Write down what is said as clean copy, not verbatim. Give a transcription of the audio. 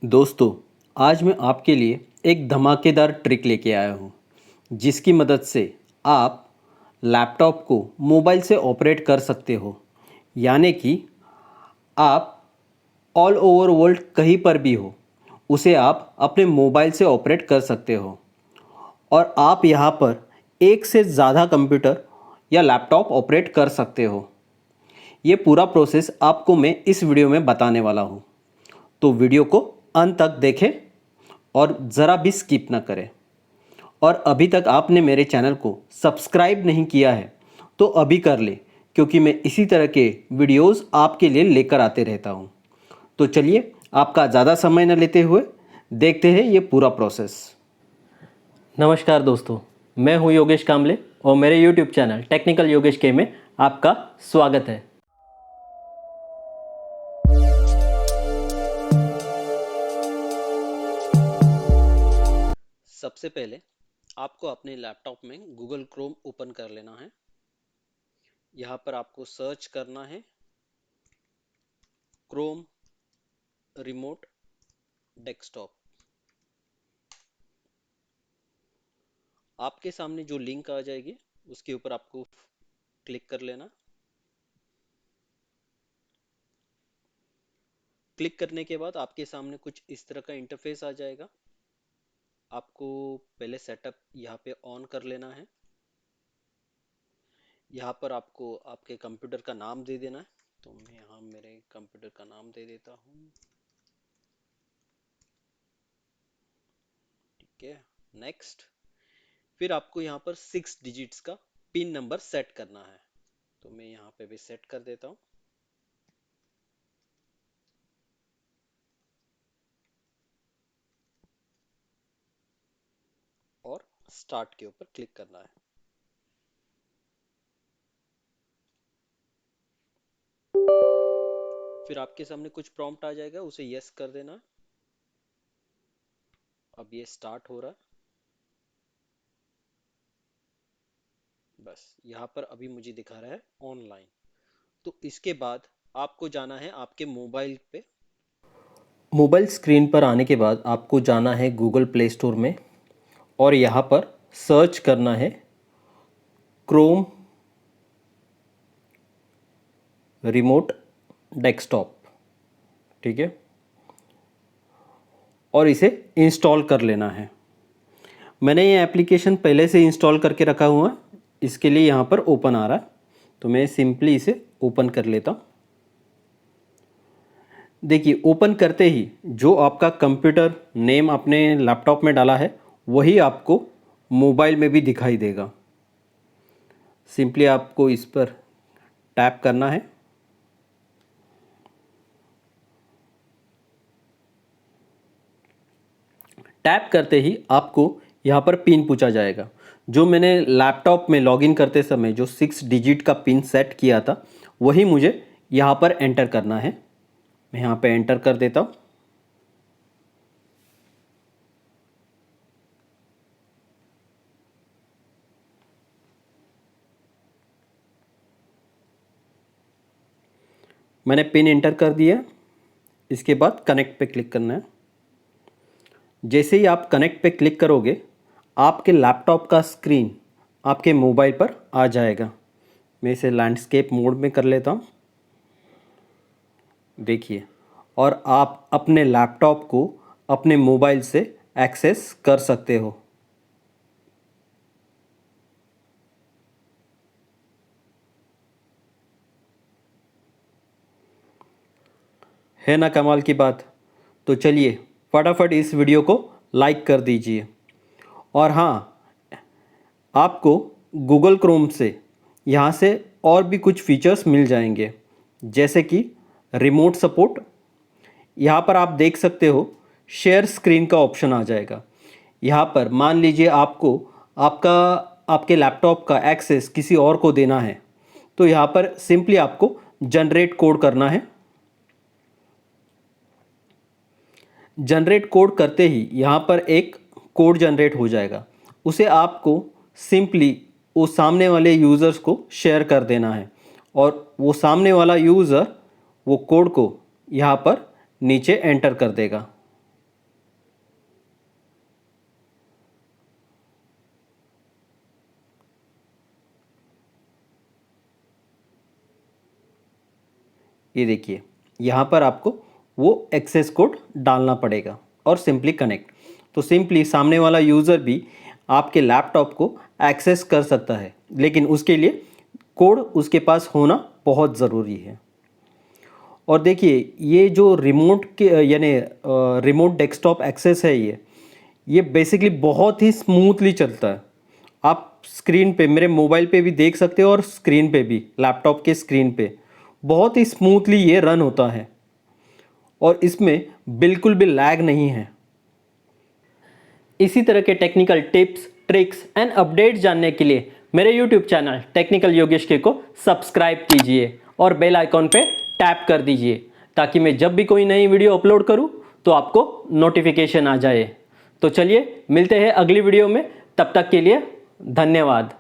दोस्तों, आज मैं आपके लिए एक धमाकेदार ट्रिक लेके आया हूँ जिसकी मदद से आप लैपटॉप को मोबाइल से ऑपरेट कर सकते हो। यानी कि आप ऑल ओवर वर्ल्ड कहीं पर भी हो, उसे आप अपने मोबाइल से ऑपरेट कर सकते हो। और आप यहाँ पर एक से ज़्यादा कंप्यूटर या लैपटॉप ऑपरेट कर सकते हो। ये पूरा प्रोसेस आपको मैं इस वीडियो में बताने वाला हूँ, तो वीडियो को अंत तक देखें और ज़रा भी स्किप ना करें। और अभी तक आपने मेरे चैनल को सब्सक्राइब नहीं किया है तो अभी कर ले, क्योंकि मैं इसी तरह के वीडियोस आपके लिए लेकर आते रहता हूँ। तो चलिए, आपका ज़्यादा समय न लेते हुए देखते हैं ये पूरा प्रोसेस। नमस्कार दोस्तों, मैं हूँ योगेश कामले और मेरे YouTube चैनल टेक्निकल योगेश के में आपका स्वागत है। सबसे पहले आपको अपने लैपटॉप में गूगल क्रोम ओपन कर लेना है। यहाँ पर आपको सर्च करना है क्रोम रिमोट डेस्कटॉप। आपके सामने जो लिंक आ जाएगी उसके ऊपर आपको क्लिक कर लेना। क्लिक करने के बाद आपके सामने कुछ इस तरह का इंटरफेस आ जाएगा। आपको पहले सेटअप यहाँ पे ऑन कर लेना है। यहाँ पर आपको आपके कंप्यूटर का नाम दे देना है, तो मैं यहाँ मेरे कंप्यूटर का नाम दे देता हूँ। ठीक है, नेक्स्ट। फिर आपको यहाँ पर 6 डिजिट्स का पिन नंबर सेट करना है, तो मैं यहाँ पे भी सेट कर देता हूँ और स्टार्ट के ऊपर क्लिक करना है। फिर आपके सामने कुछ प्रॉम्प्ट आ जाएगा, उसे यस कर देना। अब ये स्टार्ट हो रहा है। बस यहाँ पर अभी मुझे दिखा रहा है ऑनलाइन। तो इसके बाद आपको जाना है आपके मोबाइल पे। मोबाइल स्क्रीन पर आने के बाद आपको जाना है गूगल प्ले स्टोर में और यहाँ पर सर्च करना है क्रोम रिमोट डेस्कटॉप। ठीक है, और इसे इंस्टॉल कर लेना है। मैंने ये एप्लीकेशन पहले से इंस्टॉल करके रखा हुआ है, इसके लिए यहाँ पर ओपन आ रहा है, तो मैं सिंपली इसे ओपन कर लेता हूँ। देखिए, ओपन करते ही जो आपका कंप्यूटर नेम अपने लैपटॉप में डाला है वही आपको मोबाइल में भी दिखाई देगा। सिंपली आपको इस पर टैप करना है। टैप करते ही आपको यहाँ पर पिन पूछा जाएगा। जो मैंने लैपटॉप में लॉगिन करते समय जो 6 डिजिट का पिन सेट किया था वही मुझे यहाँ पर एंटर करना है। मैं यहाँ पे एंटर कर देता हूँ। मैंने पिन एंटर कर दिया। इसके बाद कनेक्ट पे क्लिक करना है। जैसे ही आप कनेक्ट पे क्लिक करोगे आपके लैपटॉप का स्क्रीन आपके मोबाइल पर आ जाएगा। मैं इसे लैंडस्केप मोड में कर लेता हूँ। देखिए, और आप अपने लैपटॉप को अपने मोबाइल से एक्सेस कर सकते हो। है ना कमाल की बात। तो चलिए फटाफट इस वीडियो को लाइक कर दीजिए। और हाँ, आपको गूगल क्रोम से यहाँ से और भी कुछ फीचर्स मिल जाएंगे, जैसे कि रिमोट सपोर्ट। यहाँ पर आप देख सकते हो शेयर स्क्रीन का ऑप्शन आ जाएगा। यहाँ पर मान लीजिए आपको आपके लैपटॉप का एक्सेस किसी और को देना है, तो यहाँ पर सिंपली आपको जनरेट कोड करना है। जनरेट कोड करते ही यहाँ पर एक कोड जनरेट हो जाएगा। उसे आपको सिंपली वो सामने वाले यूज़र्स को शेयर कर देना है और वो सामने वाला यूज़र वो कोड को यहाँ पर नीचे एंटर कर देगा। ये देखिए यहाँ पर आपको वो एक्सेस कोड डालना पड़ेगा और सिंपली कनेक्ट। तो सिंपली सामने वाला यूज़र भी आपके लैपटॉप को एक्सेस कर सकता है, लेकिन उसके लिए कोड उसके पास होना बहुत ज़रूरी है। और देखिए ये जो रिमोट के यानी रिमोट डेस्कटॉप एक्सेस है, ये बेसिकली बहुत ही स्मूथली चलता है। आप स्क्रीन पे, मेरे मोबाइल पे भी देख सकते हो और स्क्रीन पे भी, लैपटॉप के स्क्रीन पे बहुत ही स्मूथली ये रन होता है और इसमें बिल्कुल भी लैग नहीं है। इसी तरह के technical tips, tricks and updates जानने के लिए मेरे यूट्यूब चैनल टेक्निकल योगेश के को सब्सक्राइब कीजिए और बेल आइकॉन पे टैप कर दीजिए, ताकि मैं जब भी कोई नई वीडियो अपलोड करूं तो आपको नोटिफिकेशन आ जाए। तो चलिए मिलते हैं अगली वीडियो में, तब तक के लिए धन्यवाद।